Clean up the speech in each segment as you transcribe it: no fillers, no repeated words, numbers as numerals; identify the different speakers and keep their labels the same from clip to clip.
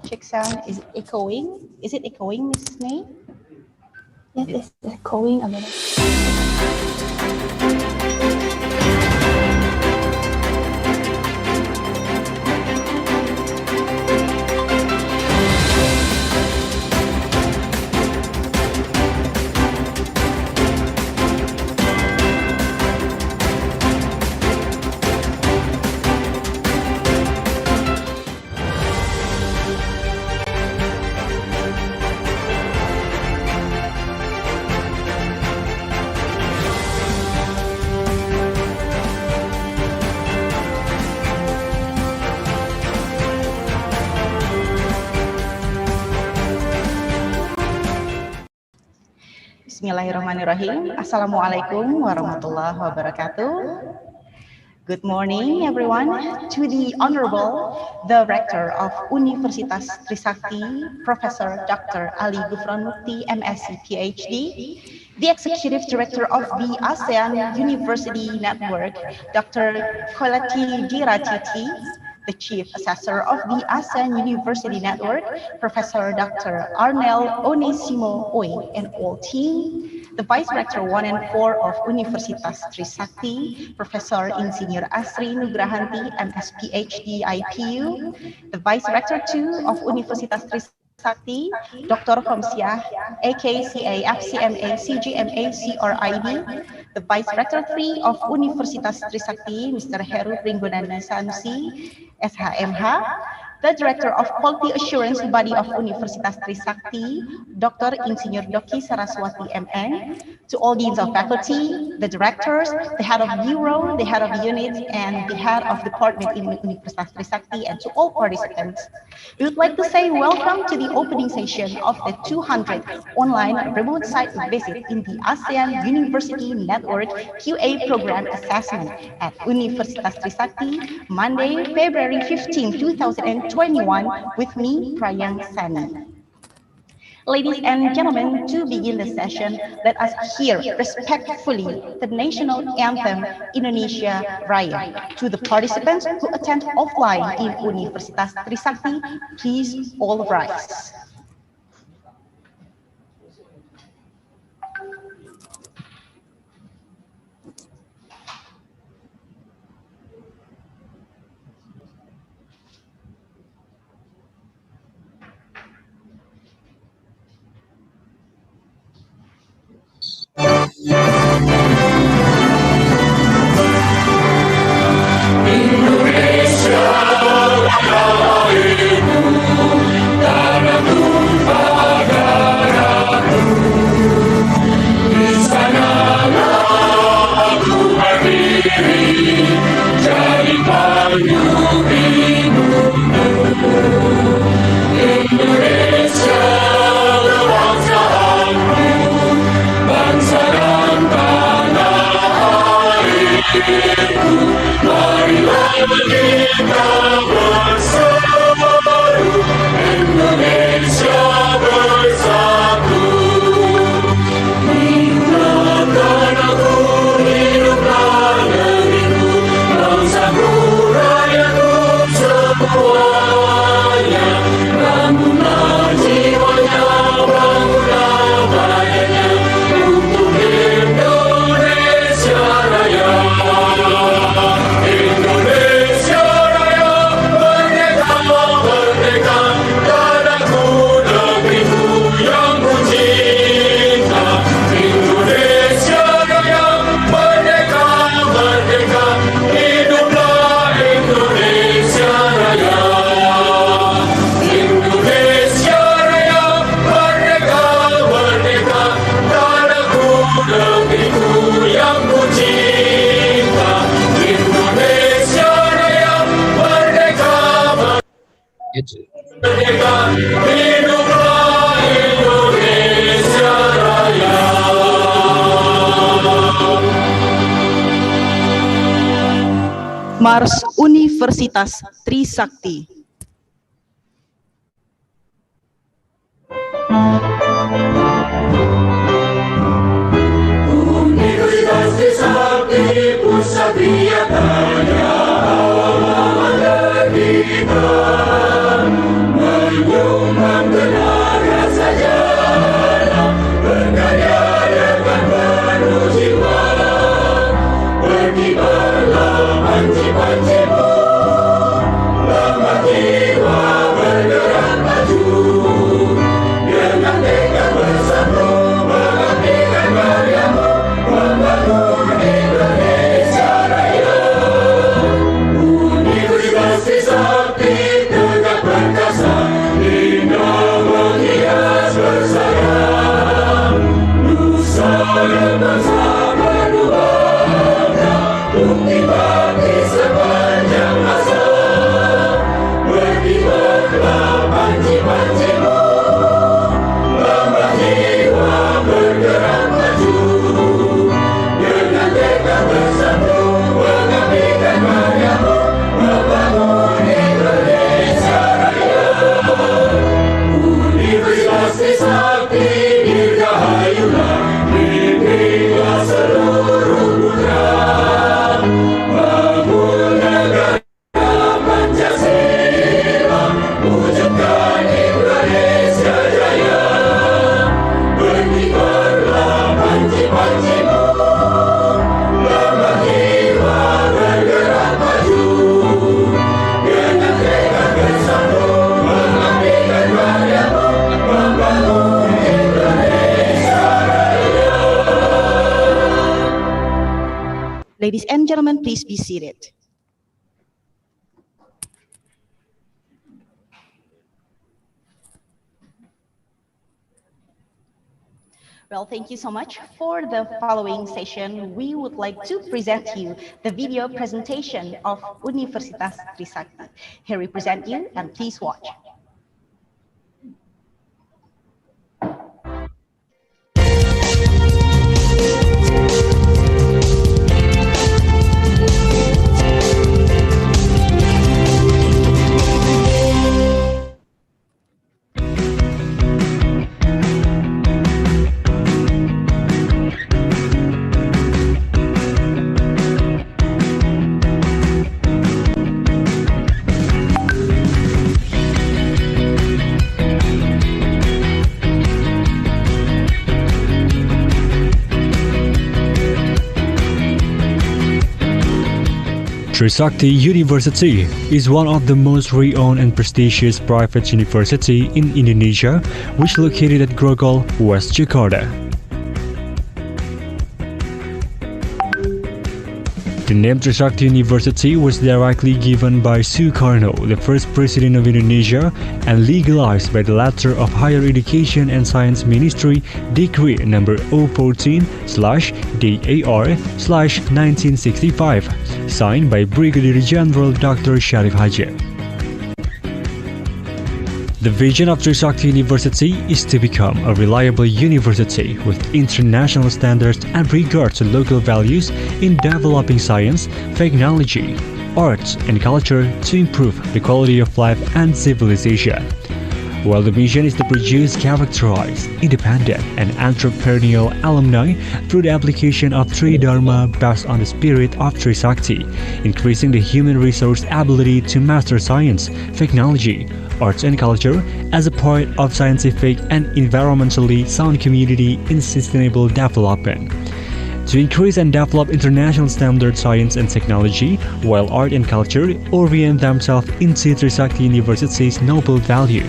Speaker 1: Check sound. Is it echoing? Is it echoing, Mrs. May?
Speaker 2: Yes, it's echoing a little.
Speaker 1: Bismillahirrahmanirrahim. Assalamualaikum warahmatullahi wabarakatuh. Good morning, everyone, to the Honorable, the Rector of Universitas Trisakti, Professor Dr. Ali Gufron Mukti, MSc, PhD, the Executive Director of the ASEAN University Network, Dr. Kolati Diratiti, the Chief Assessor of the ASEAN University Network, Professor Dr. Arnel Onesimo Oe, and all team, the Vice Rector 1 and 4 of Universitas Trisakti, Professor Insinyur Asri Nugrahanti, MS PhD IPU, the Vice Rector 2 of Universitas Trisakti, Dr. Homsiah, AKCA, FCMA, CGMA, CRIB, the Vice Rector 3 of Universitas Trisakti, Mr. Heru Pringgonana Sanusi, SHMH, the Director of Quality Assurance Body of Universitas Trisakti, Dr. Insinyur Doki Saraswati MN, to all deans of faculty, the directors, the head of bureau, the head of unit, and the head of department in Universitas Trisakti, and to all participants. We would like to say welcome to the opening session of the 200th online remote site visit in the ASEAN University Network QA Program Assessment at Universitas Trisakti, Monday, February 15, 2021, with me, Prayang Sani. Ladies and gentlemen, to begin the session, let us hear respectfully the national anthem, Indonesia Raya. To the participants who attend offline in Universitas Trisakti, please all rise. Mars Universitas Trisakti.
Speaker 3: Universitas Trisakti, pusat biakanya, awal kita.
Speaker 1: Ladies and gentlemen, please be seated. Well, thank you so much. For the following session, we would like to present you the video presentation of Universitas Trisakti. Here we present you, and please watch.
Speaker 4: Trisakti University is one of the most renowned and prestigious private university in Indonesia, which located at Grogol, West Jakarta. The name Trisakti University was directly given by Sukarno, the first president of Indonesia, and legalized by the Letter of Higher Education and Science Ministry Decree number 014/DAR/1965, signed by Brigadier General Dr. Sharif Haji. The vision of Trisakti University is to become a reliable university with international standards and regard to local values in developing science, technology, arts, and culture to improve the quality of life and civilization. While the mission is to produce characterized, independent, and entrepreneurial alumni through the application of Tri Dharma based on the spirit of Trisakti, increasing the human resource ability to master science, technology, arts and culture as a part of scientific and environmentally sound community in sustainable development. To increase and develop international standard science and technology, while art and culture orient themselves into Trisakti University's noble value.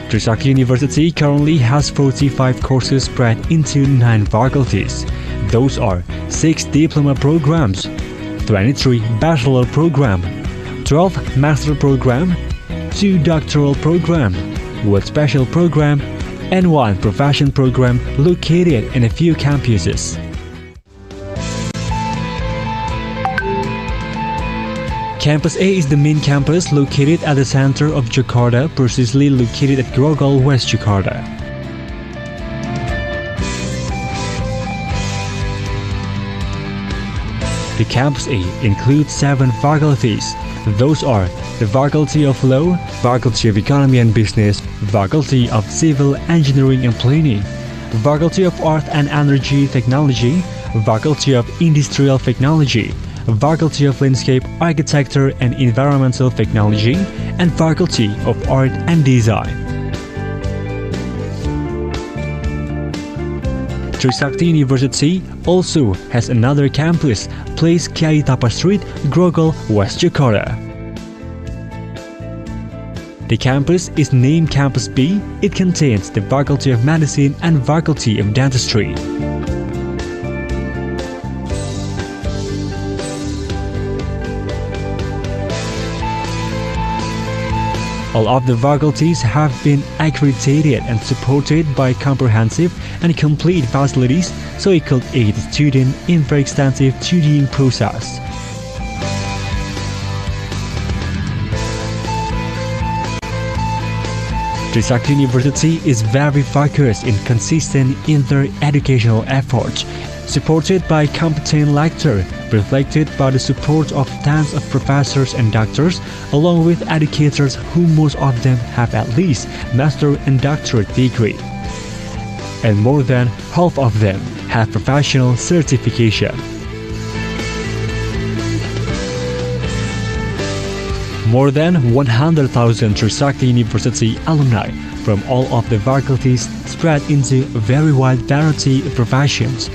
Speaker 4: Trisakti University currently has 45 courses spread into 9 faculties. Those are 6 diploma programs, 23 bachelor program, 12 master program, 2 doctoral program, 1 special program, and 1 profession program located in a few campuses. Campus A is the main campus located at the center of Jakarta, precisely located at Grogol, West Jakarta. The Campus A includes 7 faculties. Those are the Faculty of Law, Faculty of Economy and Business, Faculty of Civil Engineering and Planning, Faculty of Art and Energy Technology, Faculty of Industrial Technology, Faculty of Landscape Architecture and Environmental Technology, and Faculty of Art and Design. Trisakti University also has another campus, Place Kiai Tapa Street, Grogol, West Jakarta. The campus is named Campus B. It contains the Faculty of Medicine and Faculty of Dentistry. All of the faculties have been accredited and supported by comprehensive and complete facilities, so it could aid the student in very extensive studying process. Trisakti University is very focused and consistent in their educational efforts, supported by competent lecturers, reflected by the support of tens of professors and doctors, along with educators who most of them have at least master and doctorate degree. And more than half of them have professional certification. More than 100,000 Trisakti University alumni from all of the faculties spread into a very wide variety of professions,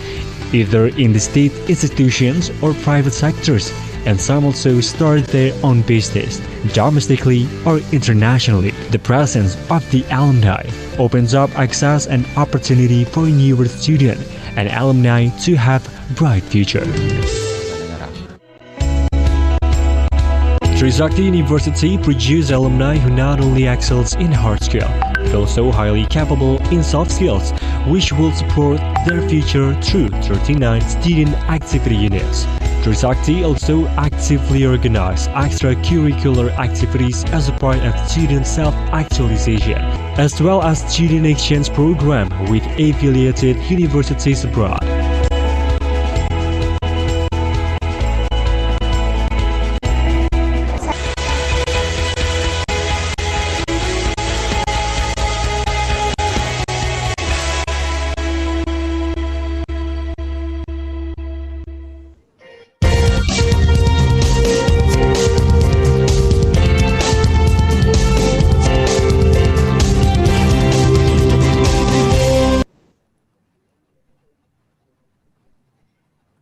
Speaker 4: either in the state institutions or private sectors, and some also start their own business, domestically or internationally. The presence of the alumni opens up access and opportunity for newer students and alumni to have bright future. Trisakti University produces alumni who not only excels in hard skill, but also highly capable in soft skills, which will support their future through 39 student activity units. Trisakti also actively organizes extracurricular activities as a part of student self-actualization, as well as student exchange program with affiliated universities abroad.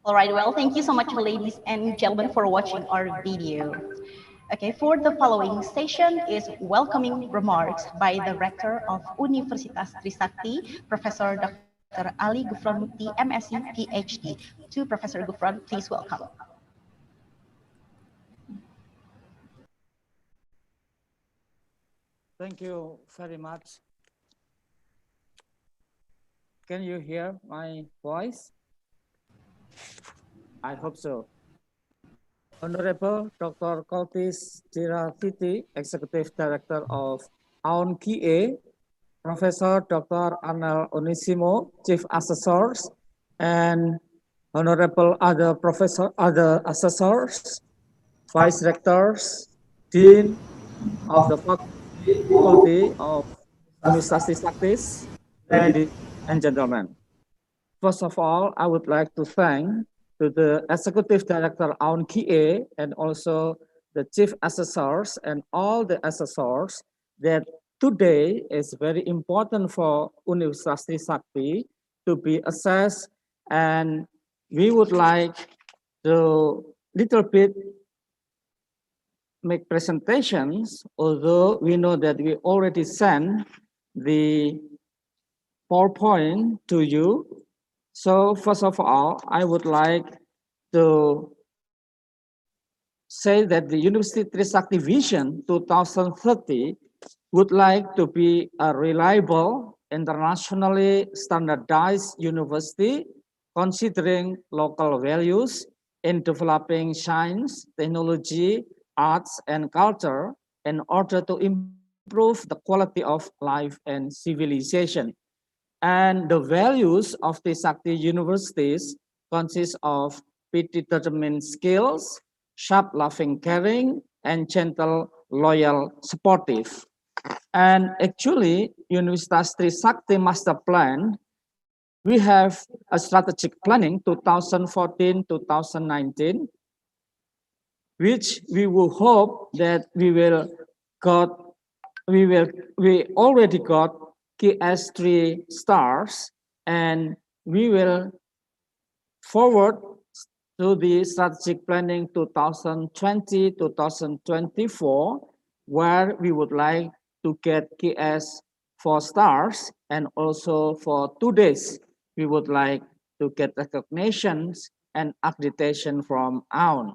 Speaker 1: All right, well, thank you so much, ladies and gentlemen, for watching our video. Okay, for the following session is welcoming remarks by the Rector of Universitas Trisakti, Professor Dr. Ali Gufron Mukti, MSc, PhD. To Professor Gufron, please welcome.
Speaker 5: Thank you very much. Can you hear my voice? I hope so. Honorable Dr. Kotis Trisakti, Executive Director of AUN-QA, Professor Dr. Anel Onisimo, Chief Assessors, and Honorable other assessors, Vice Rectors, Dean of the Faculty of Universitas Trisakti, ladies and gentlemen. First of all, I would like to thank to the Executive Director AUN-QA and also the Chief Assessors and all the assessors that today is very important for Universitas Trisakti to be assessed, and we would like to little bit make presentations, although we know that we already sent the PowerPoint to you. So first of all, I would like to say that the University Trisakti Vision 2030 would like to be a reliable, internationally standardized university considering local values in developing science, technology, arts, and culture in order to improve the quality of life and civilization. And the values of Trisakti universities consist of predetermined skills, sharp, loving, caring, and gentle, loyal, supportive. And actually, Universitas Trisakti Master Plan, we have a strategic planning 2014-2019, which we will hope that we already got KS 3 stars, and we will forward to the strategic planning 2020-2024, where we would like to get KS 4 stars, and also for 2 days, we would like to get recognitions and accreditation from AUN.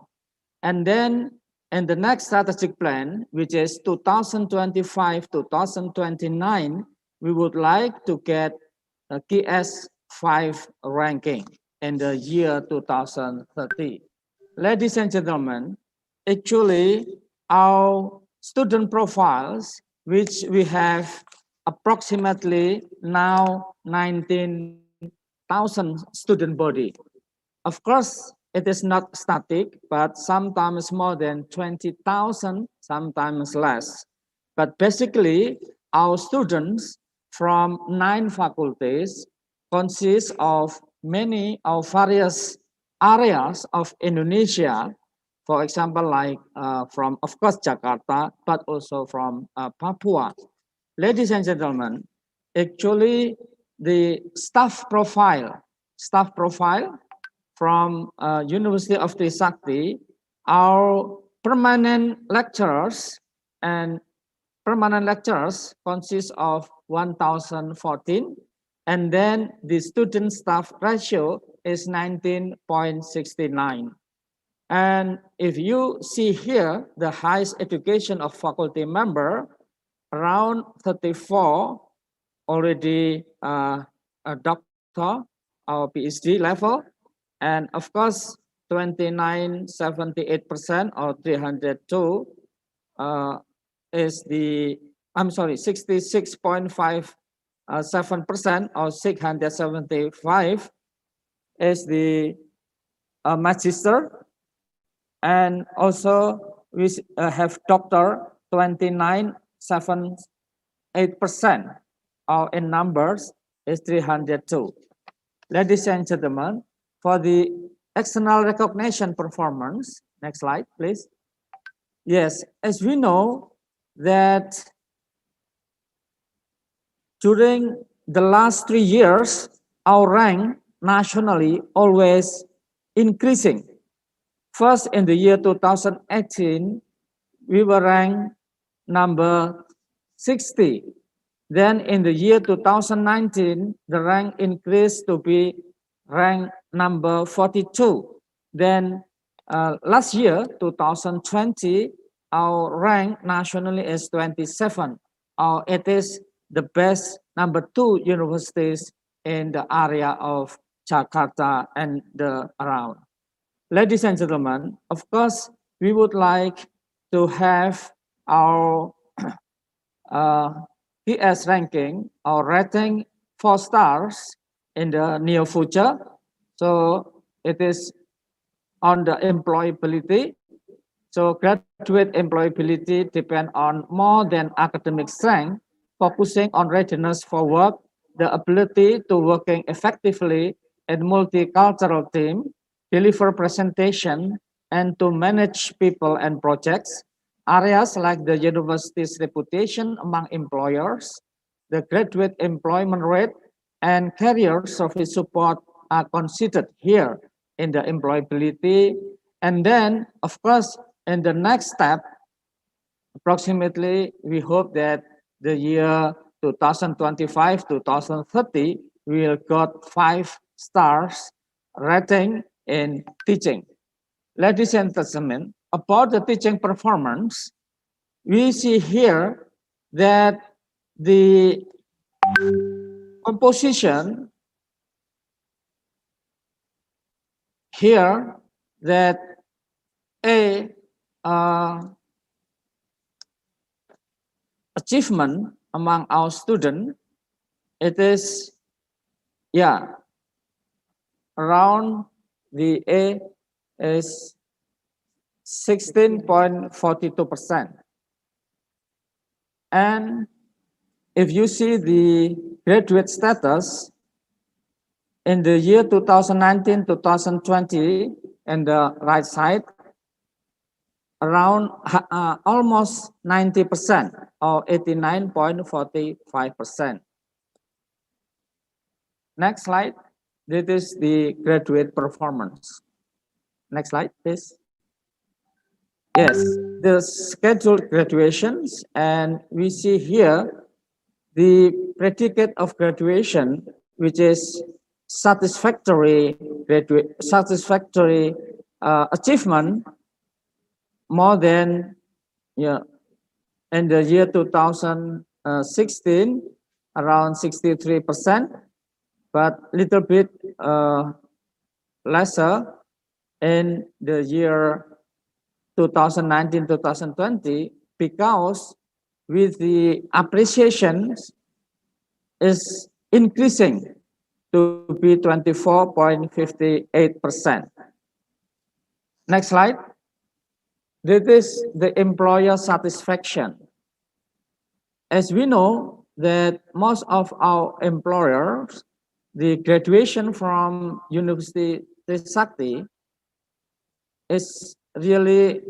Speaker 5: And then in the next strategic plan, which is 2025-2029, we would like to get a KS 5 ranking in the year 2030. Ladies and gentlemen, actually our student profiles, which we have approximately now 19,000 student body. Of course, it is not static, but sometimes more than 20,000, sometimes less. But basically, our students from 9 faculties consist of many of various areas of Indonesia, for example, like from, of course, Jakarta, but also from Papua. Ladies and gentlemen, actually the staff profile from University of Trisakti our permanent lecturers consist of 1,014, and then the student staff ratio is 19.69. And if you see here, the highest education of faculty member, around 34 already a doctor or PhD level, and of course 29.78% or 302 is the, I'm sorry, 66.57% or 675 is the magister, and also we have doctor 29.78%, or in numbers is 302. Ladies and gentlemen, for the external recognition performance, next slide, please. Yes, as we know that during the last 3 years, our rank nationally always increasing. First, in the year 2018, we were ranked number 60. Then in the year 2019, the rank increased to be ranked number 42. Then last year, 2020, our rank nationally is 27. It is the best number 2 universities in the area of Jakarta and the around. Ladies and gentlemen, of course, we would like to have our PS ranking or rating 4 stars in the near future. So it is on the employability. So graduate employability depend on more than academic strength, focusing on readiness for work, the ability to working effectively in multicultural team, deliver presentation, and to manage people and projects. Areas like the university's reputation among employers, the graduate employment rate, and career service support are considered here in the employability. And then, of course, in the next step, approximately, we hope that the year 2025-2030, we will got 5 stars rating in teaching. Ladies and gentlemen, about the teaching performance, we see here that the composition here that achievement among our students, it is around the A is 16.42%. And if you see the graduate status in the year 2019-2020 in the right side, around almost 90% or 89.45%. Next slide. This is the graduate performance. Next slide, please. Yes, the scheduled graduations, and we see here the predicate of graduation, which is satisfactory achievement more than in the year 2016 around 63%, but little bit lesser in the year 2019-2020, because with the appreciation is increasing to be 24.58%. Next slide. This is the employer satisfaction. As we know that most of our employers, the graduation from University Trisakti is really,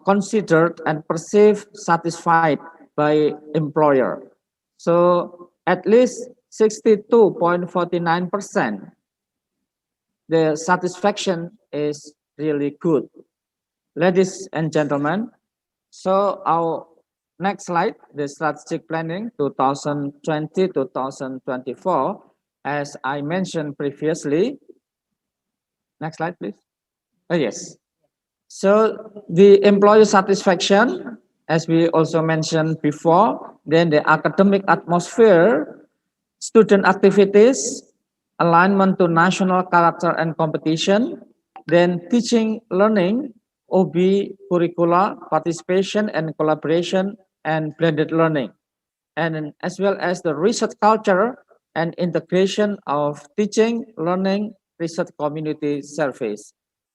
Speaker 5: considered and perceived satisfied by employer. So at least 62.49%, the satisfaction is really good. ladies and gentlemen, so our next slide, the strategic planning 2020-2024, as I mentioned previously. Next slide, please. Oh, yes. So the employee satisfaction, as we also mentioned before, then the academic atmosphere, student activities, alignment to national character and competition, then teaching, learning, OB, curricula, participation and collaboration, and blended learning. And as well as the research culture and integration of teaching, learning, research community service.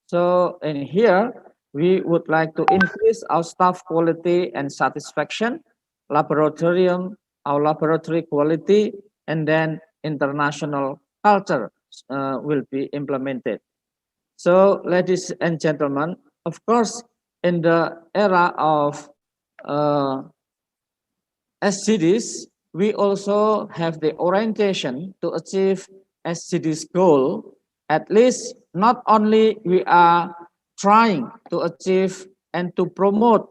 Speaker 5: So in here, we would like to increase our staff quality and satisfaction, laboratorium, our laboratory quality, and then international culture will be implemented. So ladies and gentlemen, of course, in the era of SCDs, we also have the orientation to achieve SCDs goal. At least not only we are trying to achieve and to promote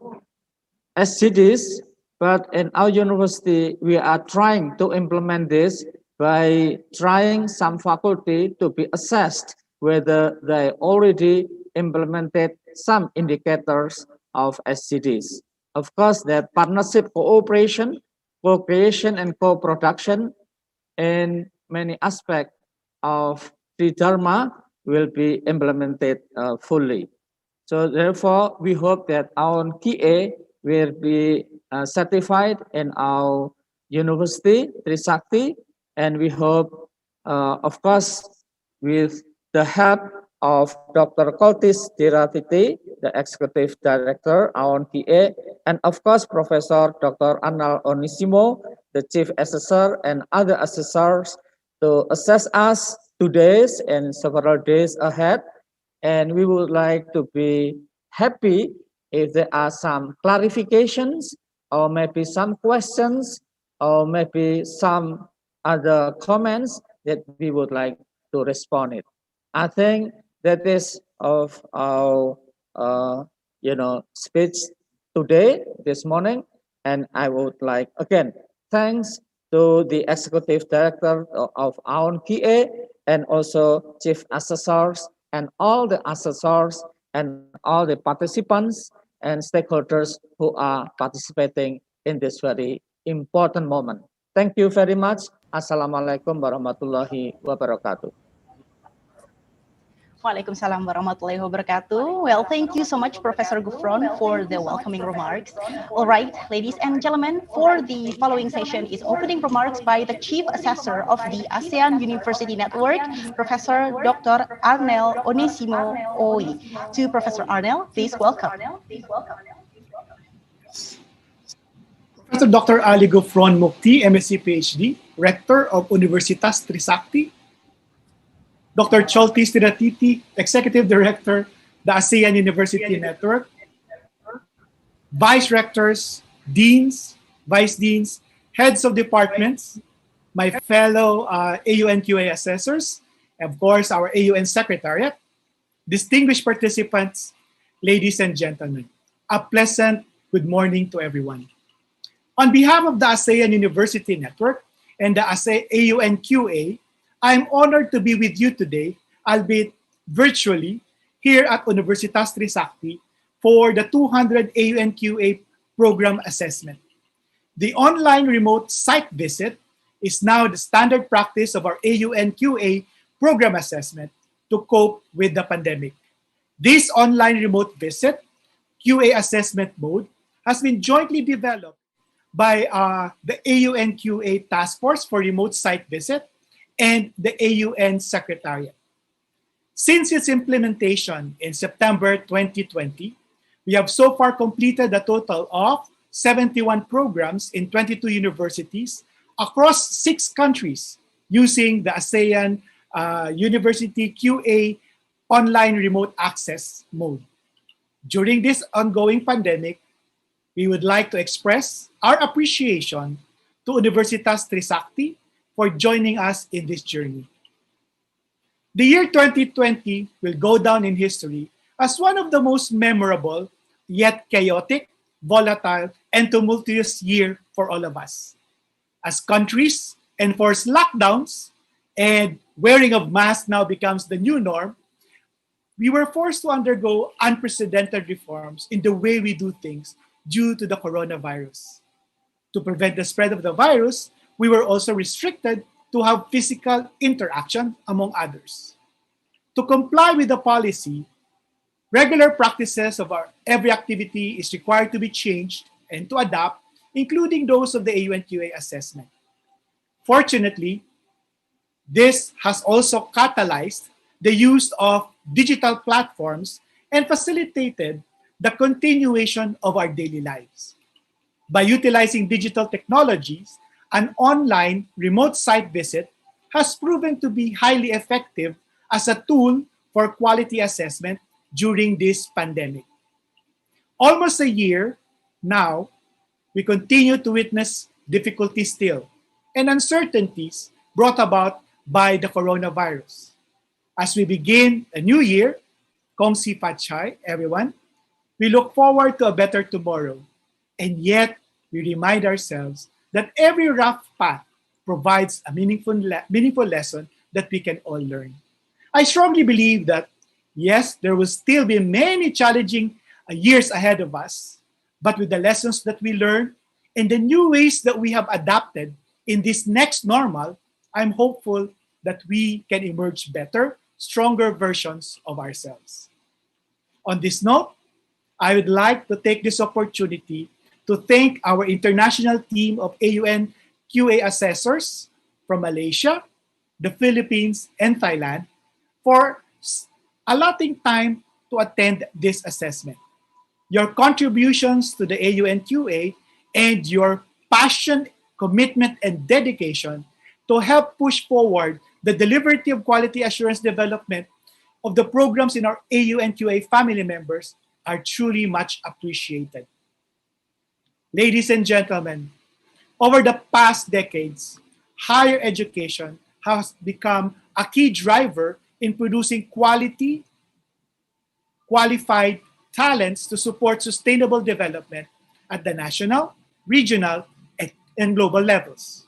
Speaker 5: SCDs, but in our university, we are trying to implement this by trying some faculty to be assessed whether they already implemented some indicators of SCDs. Of course, that partnership cooperation, co-creation, and co-production in many aspects of the Dharma will be implemented fully. So therefore, we hope that our AUN-QA will be certified in our University Trisakti, and we hope, of course, with the help of Dr. Koltis Diratiti, the Executive Director, AUN-QA, and of course, Professor Dr. Anal Onisimo, the Chief Assessor, and other assessors to assess us today and several days ahead. And we would like to be happy if there are some clarifications or maybe some questions or maybe some other comments that we would like to respond it. I think that is of our speech today, this morning, and I would like again thanks to the Executive Director of AUN-QA and also Chief Assessors and all the assessors and all the participants and stakeholders who are participating in this very important moment. Thank you very much. Assalamualaikum warahmatullahi wabarakatuh.
Speaker 1: Waalaikumsalam warahmatullahi wabarakatuh. Well, thank you so much, Professor Gufron, for the welcoming remarks. All right, ladies and gentlemen, for the following session is opening remarks by the Chief Assessor of the ASEAN University Network, Professor Dr. Arnel Onesimo Oi. To Professor Arnel, please welcome.
Speaker 6: Professor Dr. Ali Gufron Mukti, MSc PhD, Rector of Universitas Trisakti. Dr. Koltis Diratiti, Executive Director, the ASEAN University Network. Vice Rectors, Deans, Vice Deans, Heads of Departments, my fellow AUN-QA assessors, and of course, our AUN Secretariat, distinguished participants, ladies and gentlemen, a pleasant good morning to everyone. On behalf of the ASEAN University Network and the AUN-QA, I'm honored to be with you today, albeit virtually, here at Universitas Trisakti for the 200 AUN-QA program assessment. The online remote site visit is now the standard practice of our AUN-QA program assessment to cope with the pandemic. This online remote visit, QA assessment mode, has been jointly developed by the AUN-QA Task Force for Remote Site Visit and the AUN Secretariat. Since its implementation in September 2020, we have so far completed a total of 71 programs in 22 universities across 6 countries using the ASEAN University QA online remote access mode. During this ongoing pandemic, we would like to express our appreciation to Universitas Trisakti for joining us in this journey. The year 2020 will go down in history as one of the most memorable, yet chaotic, volatile, and tumultuous year for all of us. As countries enforce lockdowns and wearing of masks now becomes the new norm, we were forced to undergo unprecedented reforms in the way we do things due to the coronavirus. To prevent the spread of the virus, we were also restricted to have physical interaction, among others. To comply with the policy, regular practices of our every activity is required to be changed and to adapt, including those of the AUN-QA assessment. Fortunately, this has also catalyzed the use of digital platforms and facilitated the continuation of our daily lives. By utilizing digital technologies, an online remote site visit has proven to be highly effective as a tool for quality assessment during this pandemic. Almost a year now, we continue to witness difficulties still and uncertainties brought about by the coronavirus. As we begin a new year, Kong Si Pat Chai, everyone, we look forward to a better tomorrow. And yet, we remind ourselves that every rough path provides a meaningful lesson that we can all learn. I strongly believe that, yes, there will still be many challenging years ahead of us, but with the lessons that we learn and the new ways that we have adapted in this next normal, I'm hopeful that we can emerge better, stronger versions of ourselves. On this note, I would like to take this opportunity to thank our international team of AUN-QA assessors from Malaysia, the Philippines, and Thailand for allotting time to attend this assessment. Your contributions to the AUN-QA and your passion, commitment, and dedication to help push forward the delivery of quality assurance development of the programs in our AUN-QA family members are truly much appreciated. Ladies and gentlemen, over the past decades, higher education has become a key driver in producing qualified talents to support sustainable development at the national, regional, and global levels.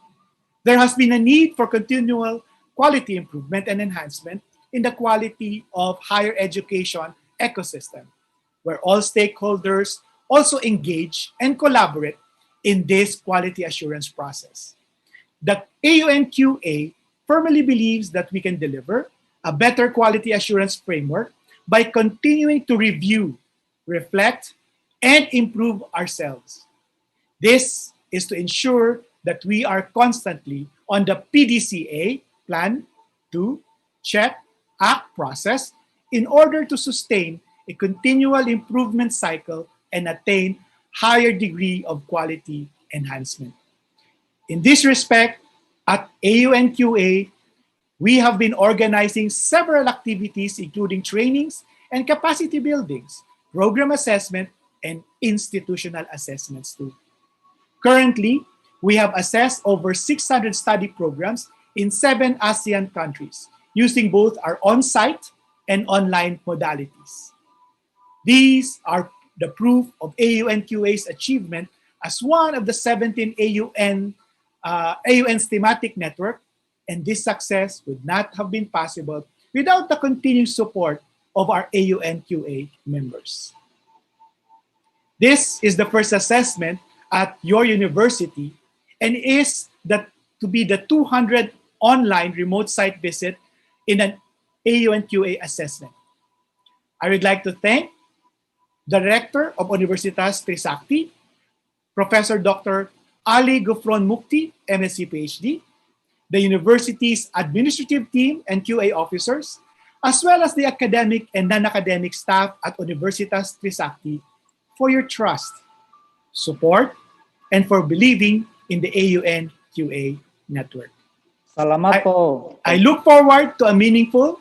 Speaker 6: There has been a need for continual quality improvement and enhancement in the quality of higher education ecosystem, where all stakeholders also engage and collaborate in this quality assurance process. The AUN-QA firmly believes that we can deliver a better quality assurance framework by continuing to review, reflect, and improve ourselves. This is to ensure that we are constantly on the PDCA, plan, do, check, act process in order to sustain a continual improvement cycle and attain higher degree of quality enhancement. In this respect, at AUN-QA, we have been organizing several activities including trainings and capacity buildings, program assessment, and institutional assessments too. Currently, we have assessed over 600 study programs in 7 ASEAN countries using both our on-site and online modalities. These are the proof of AUN-QA's achievement as one of the 17 AUN's thematic network, and this success would not have been possible without the continued support of our AUN-QA members. This is the first assessment at your university and is to be the 200 online remote site visit in an AUN-QA assessment. I would like to thank the Rector of Universitas Trisakti, Professor Dr. Ali Gufron Mukti, MSc PhD, the university's administrative team and QA officers, as well as the academic and non-academic staff at Universitas Trisakti for your trust, support, and for believing in the AUN-QA network.
Speaker 5: Salamat po.
Speaker 6: I look forward to a meaningful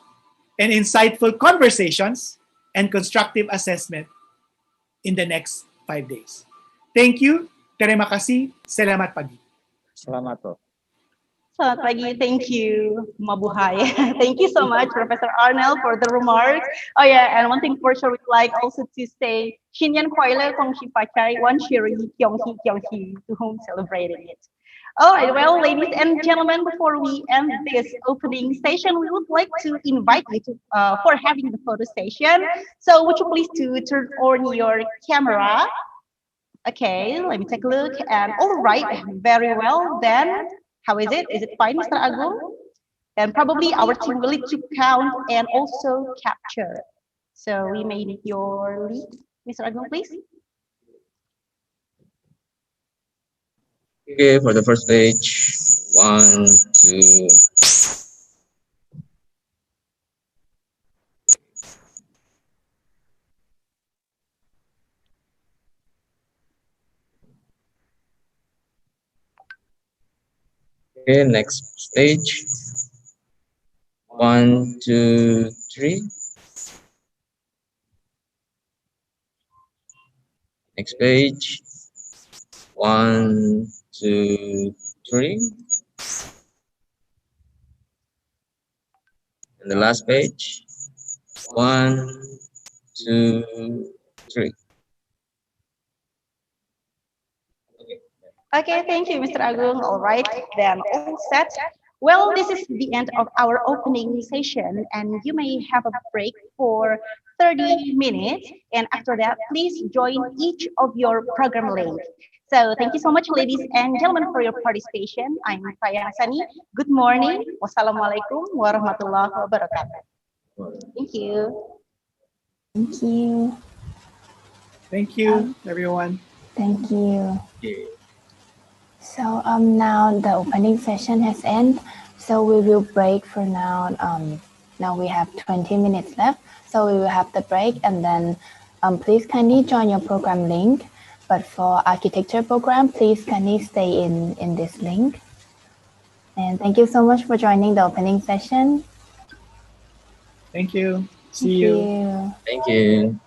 Speaker 6: and insightful conversations and constructive assessment in the next 5 days. Thank you. Terima kasih. Selamat pagi.
Speaker 5: Salamat po.
Speaker 1: Selamat pagi. Thank you, Mabuhay. Thank you so much, Professor Arnel, for the remarks. Oh yeah, and one thing for sure, we'd like also to say, Shinyan Kwaile Kong Shi Pachai, Wan Shiri Kyonghi, to whom celebrating it. All right, well, ladies and gentlemen, before we end this opening session, we would like to invite you to, for having the photo session. So would you please to turn on your camera? Okay, let me take a look. And all right, very well. Then, how is it? Is it fine, Mr. Agung? Then probably our team will need to count and also capture. So we may need your lead, Mr. Agung, please.
Speaker 7: Okay, for the first page, 1, 2. Okay, next stage. 1, 2, 3. Next page. 1, 2, 3. And the last page. 1, 2, 3.
Speaker 1: Okay, thank you, Mr. Agung. All right, then all set. Well, this is the end of our opening session, and you may have a break for 30 minutes. And after that, please join each of your program link. So thank you so much, ladies and gentlemen, for your participation. I'm Faya Hasani. Good morning. Wassalamualaikum warahmatullahi wabarakatuh. Thank you.
Speaker 2: Thank you.
Speaker 6: Thank you, everyone.
Speaker 2: Thank you. So now the opening session has ended. So we will break for now. Now we have 20 minutes left. So we will have the break, and then please kindly join your program link. But for architecture program, please kindly stay in this link. And thank you so much for joining the opening session.
Speaker 6: Thank you. See
Speaker 2: Thank
Speaker 6: you.
Speaker 2: you.
Speaker 7: Thank you.